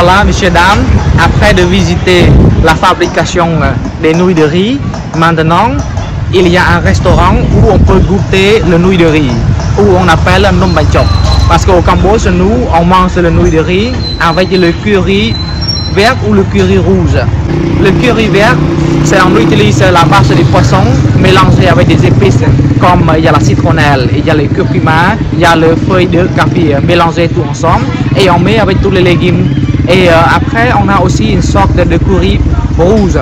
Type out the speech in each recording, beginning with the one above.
voilà, messieurs, dames, après de visiter la fabrication des nouilles de riz, maintenant, il y a un restaurant où on peut goûter le nouille de riz, où on appelle Nom Bánh Chọc. Parce qu'au Cambodge, nous, on mange le nouille de riz avec le curry vert ou le curry rouge. Le curry vert, c'est on utilise la base du poisson mélangée avec des épices comme il y a la citronnelle, il y a le curcuma, il y a le feuille de café mélangé tout ensemble et on met avec tous les légumes. Et après, on a aussi une sorte de curry rouge.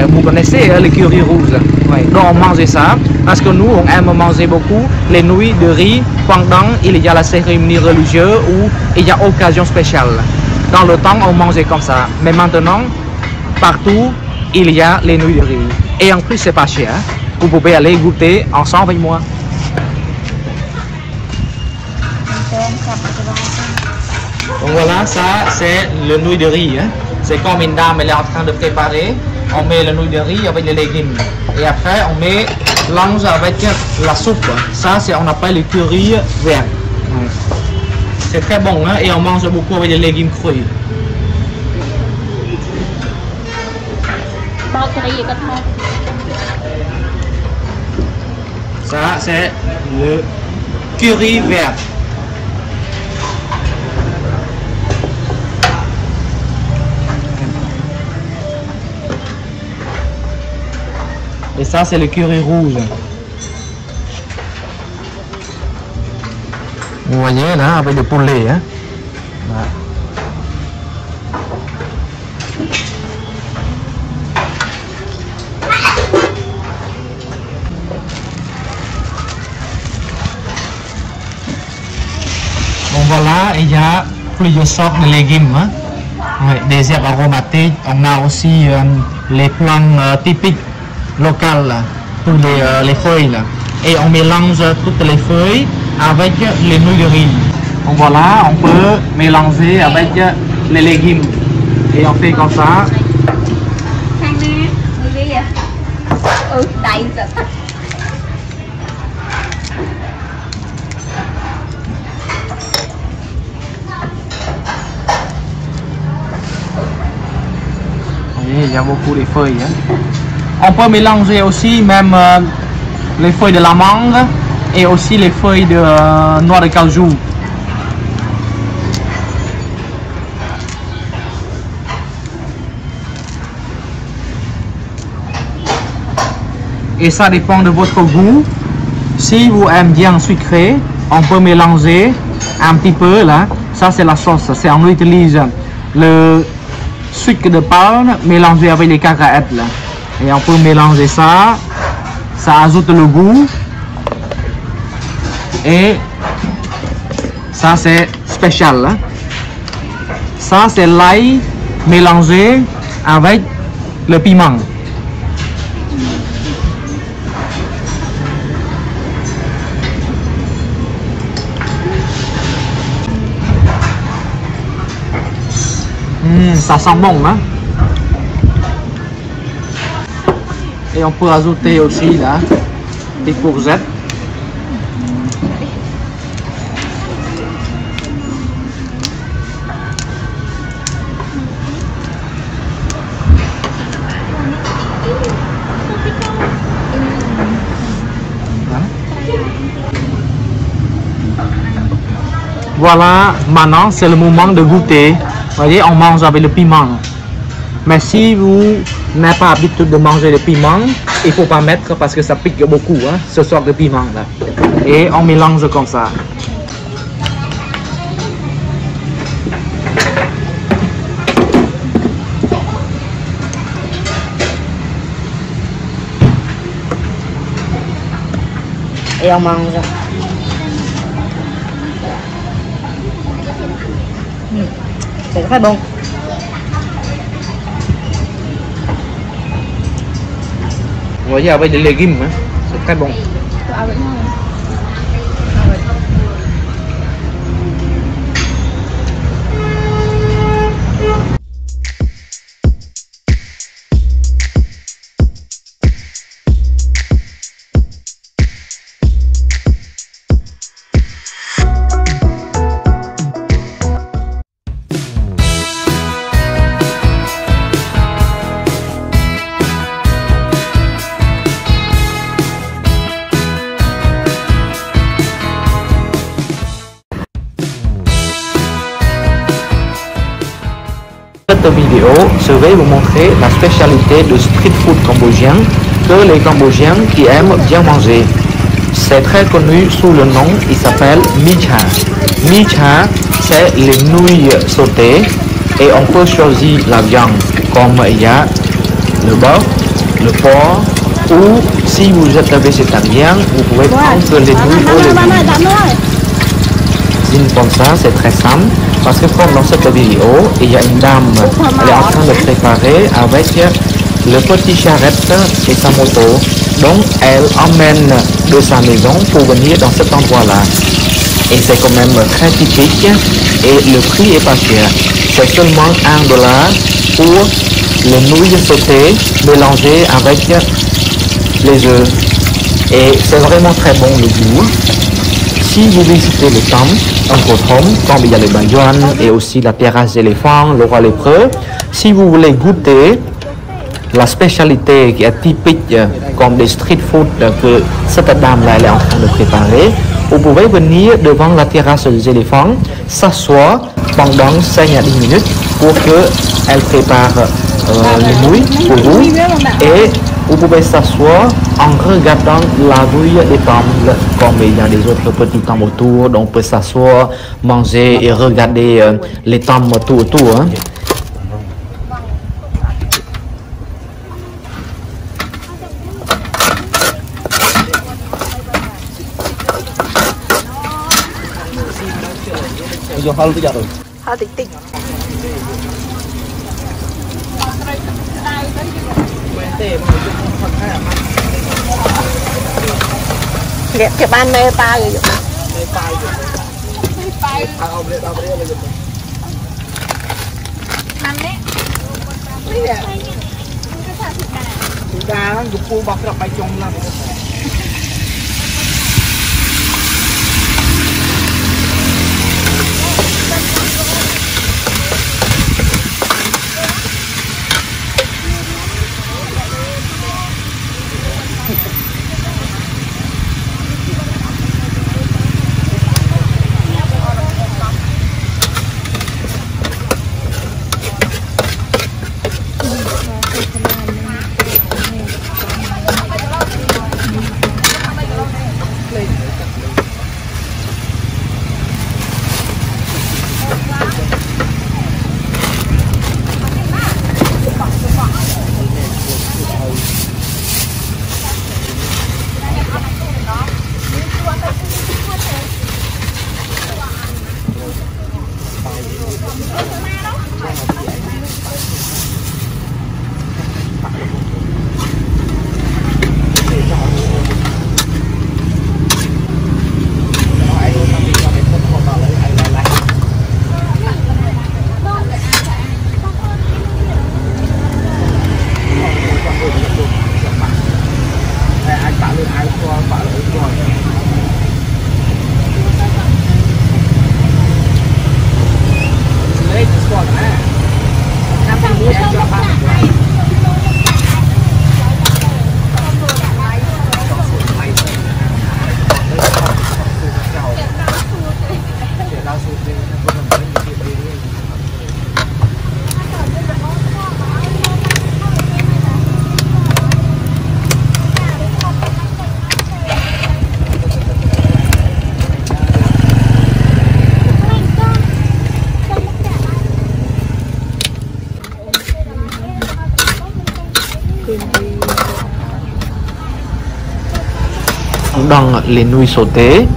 Vous connaissez le curry rouge. Ouais. Donc on mange ça parce que nous, on aime manger beaucoup les nouilles de riz pendant il y a la cérémonie religieuse ou il y a occasion spéciale. Dans le temps, on mangeait comme ça. Mais maintenant, partout, il y a les nouilles de riz. Et en plus, c'est pas cher. Vous pouvez aller goûter ensemble avec moi. Donc voilà, ça c'est le nouille de riz. Hein. C'est comme une dame, elle est en train de préparer. On met le nouille de riz avec les légumes. Et après, on met l'ange avec la soupe. Ça, on appelle le curry vert. C'est très bon, hein, et on mange beaucoup avec des légumes crus. Ça, c'est le curry vert. Et ça, c'est le curry rouge. Vous voyez là, avec le poulet. Hein? Voilà. Bon voilà, il y a plusieurs sortes de légumes. Hein? Ouais, des herbes aromatiques. On a aussi les plantes typiques locales, tous les feuilles. Là. Et on mélange toutes les feuilles avec les nouilles de riz. Donc voilà, on peut mélanger avec les légumes. Et on fait comme ça. Vous voyez, il y a beaucoup de feuilles. Hein. On peut mélanger aussi même les feuilles de la mangue et aussi les feuilles de noix de cajou. Et ça dépend de votre goût. Si vous aimez bien sucré, on peut mélanger un petit peu là. Ça c'est la sauce. On utilise le sucre de palme mélangé avec les cacahuètes là. Et on peut mélanger ça. Ça ajoute le goût. Et ça c'est spécial. Hein? Ça c'est l'ail mélangé avec le piment. Ça sent bon, hein? Et on peut ajouter aussi là des courgettes. Voilà, maintenant c'est le moment de goûter. Vous voyez, on mange avec le piment. Mais si vous n'avez pas l'habitude de manger le piment, il ne faut pas mettre parce que ça pique beaucoup, hein, ce sort de piment là. Et on mélange comme ça. Et on mange. C'est très bon. Vous voyez avec des légumes, hein? C'est très bon. cette vidéo, je vais vous montrer la spécialité de street food cambodgien que les Cambodgiens qui aiment bien manger. C'est très connu sous le nom, il s'appelle mi cha. Mi cha, c'est les nouilles sautées et on peut choisir la viande comme il y a le bœuf, le porc ou si vous êtes végétarien, vous pouvez prendre les nouilles ou les légumes. Comme ça, c'est très simple parce que comme dans cette vidéo, il y a une dame, elle est en train de préparer avec le petit charrette et sa moto. Donc, elle emmène de sa maison pour venir dans cet endroit-là. Et c'est quand même très typique et le prix est pas cher. C'est seulement $1 pour les nouilles sautées mélangées avec les œufs. Et c'est vraiment très bon le goût. Si vous visitez le temple, en Kothom, comme il y a le Bayon et aussi la terrasse d'éléphant, le roi lépreux, si vous voulez goûter la spécialité qui est typique comme des street food que cette dame-là est en train de préparer, vous pouvez venir devant la terrasse des éléphants, s'asseoir pendant 5 à 10 minutes pour qu'elle prépare les nouilles pour vous et vous pouvez s'asseoir en regardant la rue des temples, comme il y a des autres petits temples autour, donc on peut s'asseoir, manger et regarder les temples tout autour. Hein. Cái ban mê pa rồi. Ăn đấy. Đá dục phu bọc ra bay trong là dans les nouilles sautées,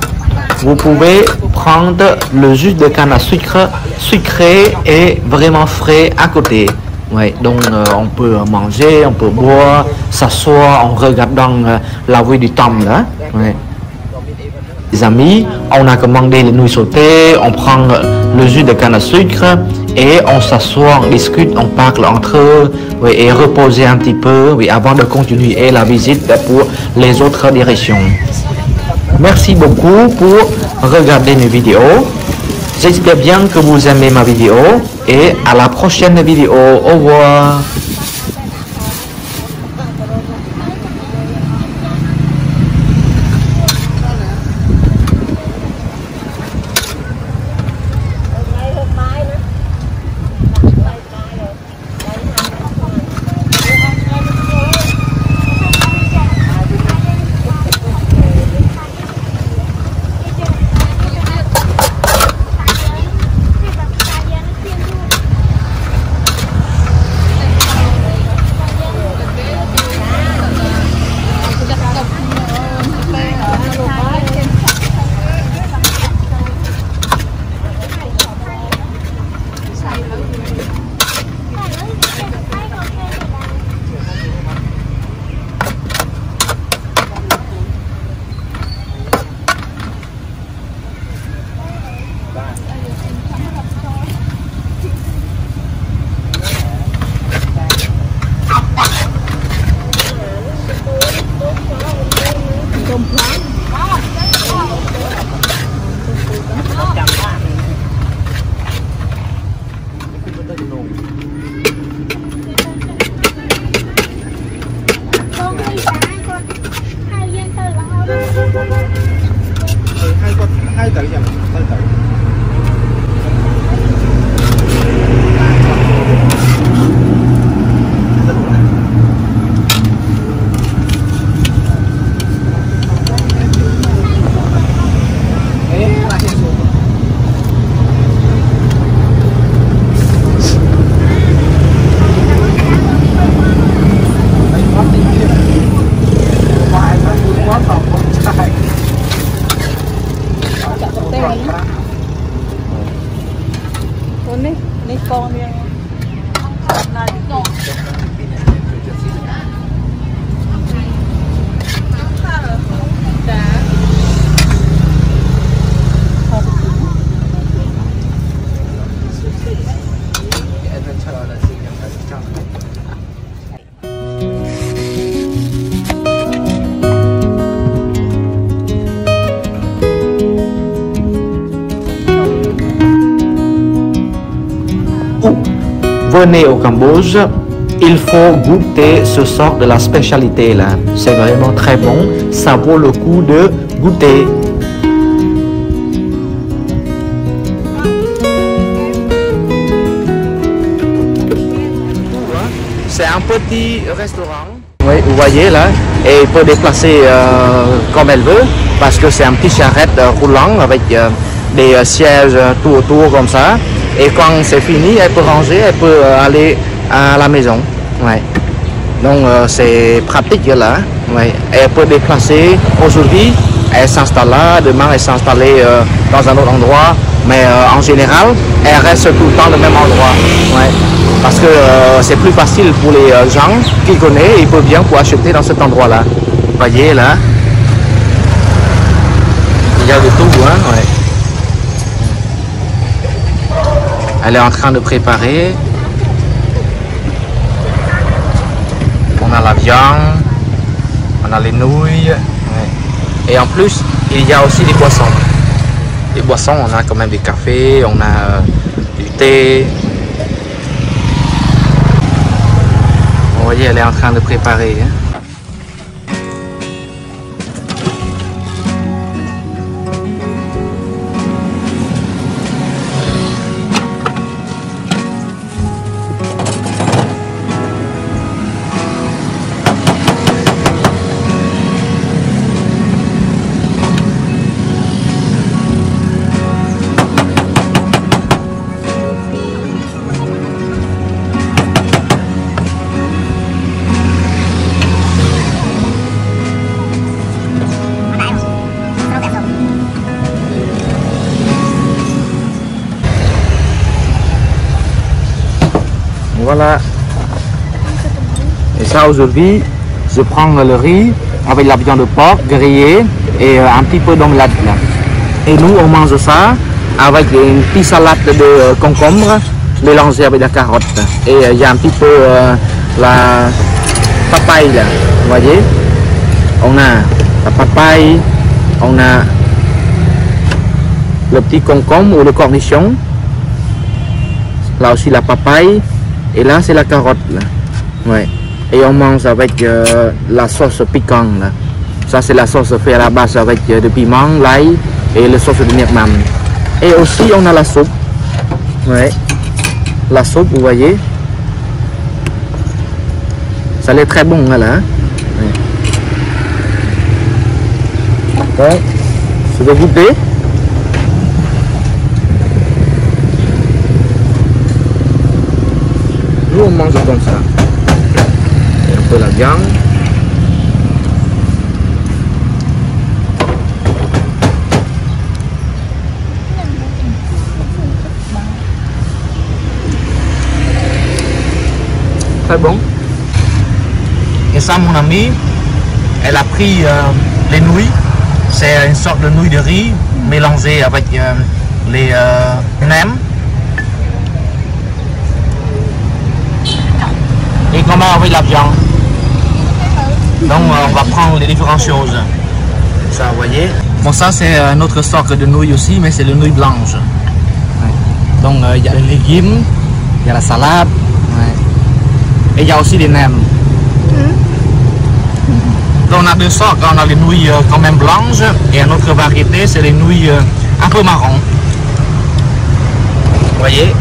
vous pouvez prendre le jus de canne à sucre sucré et vraiment frais à côté. Ouais, donc on peut manger, on peut boire, s'asseoir en regardant la vue du temple. Hein? Ouais. Les amis, on a commandé les nouilles sautées, on prend le jus de canne à sucre et on s'assoit, on discute, on parle entre eux, oui, et reposer un petit peu, oui, avant de continuer la visite pour les autres directions. Merci beaucoup pour regarder mes vidéos. J'espère bien que vous aimez ma vidéo et à la prochaine vidéo. Au revoir. Bye. hai tới chẳng tới tới. Ini con yang là con. Venez au Cambodge, il faut goûter ce sort de la spécialité là. C'est vraiment très bon, ça vaut le coup de goûter. C'est un petit restaurant. Oui, vous voyez là, et il peut déplacer comme elle veut, parce que c'est un petit charrette roulant avec des sièges tout autour comme ça. Et quand c'est fini, elle peut ranger, elle peut aller à la maison. Ouais. Donc c'est pratique là. Ouais. Elle peut déplacer. Aujourd'hui, elle s'installe là, demain elle s'installe dans un autre endroit. Mais en général, elle reste tout le temps au même endroit. Ouais. Parce que c'est plus facile pour les gens qui connaissent, ils peuvent bien pour acheter dans cet endroit-là. Vous voyez là, il y a de tout, hein. Ouais. Elle est en train de préparer. On a la viande, on a les nouilles. Ouais. Et en plus, il y a aussi des boissons. Les boissons, on a quand même des cafés, on a du thé. Vous voyez, elle est en train de préparer. Hein. Voilà. Et ça aujourd'hui, je prends le riz avec la viande de porc grillée et un petit peu d'omelette. Et nous on mange ça avec une petite salade de concombre mélangée avec la carotte. Et il y a un petit peu la papaye là, vous voyez. On a la papaye, on a le petit concombre ou le cornichon. Là aussi la papaye. Et là, c'est la carotte. Là. Ouais. Et on mange avec la sauce piquante. Là. Ça, c'est la sauce faite à la base avec du piment, l'ail et la sauce de miel mam. Et aussi, on a la soupe. Ouais. La soupe, vous voyez. Ça l'est très bon, là. Hein? Ouais. Donc, je vais goûter. Nous on mange comme ça. Et un peu la viande. Très bon. Et ça, mon amie, elle a pris les nouilles. C'est une sorte de nouilles de riz mélangées avec les nems. Et comment avec la viande. Donc on va prendre les différentes choses. Ça, vous voyez. Bon, ça c'est un autre sorte de nouilles aussi, mais c'est les nouilles blanches. Donc il y a les légumes, Il y a la salade. Ouais. Et il y a aussi des nems. Donc on a deux sortes. On a les nouilles quand même blanches. Et une autre variété, c'est les nouilles un peu marron. Vous voyez?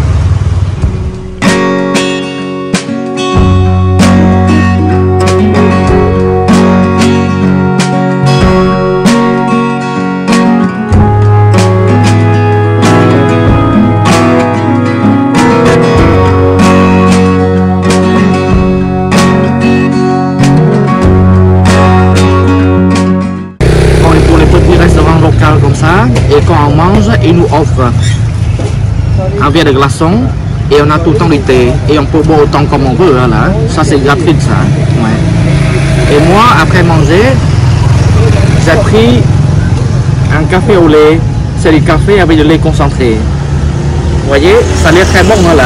Comme ça, et quand on mange, ils nous offrent un verre de glaçon et on a tout le temps du thé et on peut boire autant comme on veut. Là. Ça c'est gratuit ça. Ouais. Et moi après manger, j'ai pris un café au lait. C'est du café avec du lait concentré. Vous voyez, ça a l'air très bon là.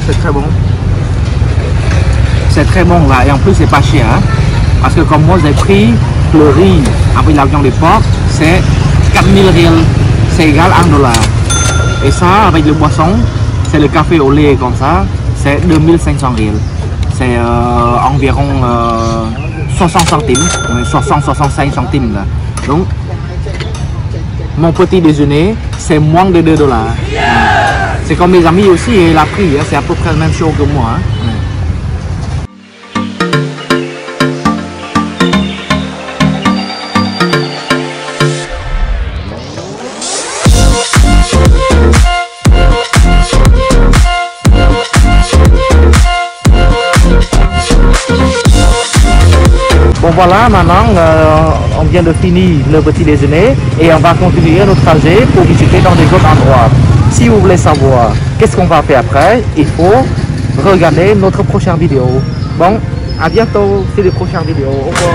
C'est très bon. C'est très bon là et en plus c'est pas cher hein? Parce que comme moi j'ai pris le riz avec la viande de porc, c'est 4000 riels, c'est égal à $1. Et ça avec le boisson, c'est le café au lait comme ça, c'est 2500 riels. C'est environ 60 centimes, 60-65 centimes là. Donc mon petit déjeuner c'est moins de $2. C'est comme mes amis aussi, et il a pris, hein, c'est à peu près la même chose que moi. Hein. Bon voilà, maintenant on vient de finir le petit déjeuner et on va continuer notre trajet pour visiter dans des autres endroits. Si vous voulez savoir qu'est-ce qu'on va faire après, il faut regarder notre prochaine vidéo. Bon, à bientôt, c'est les prochaines vidéos. Au revoir.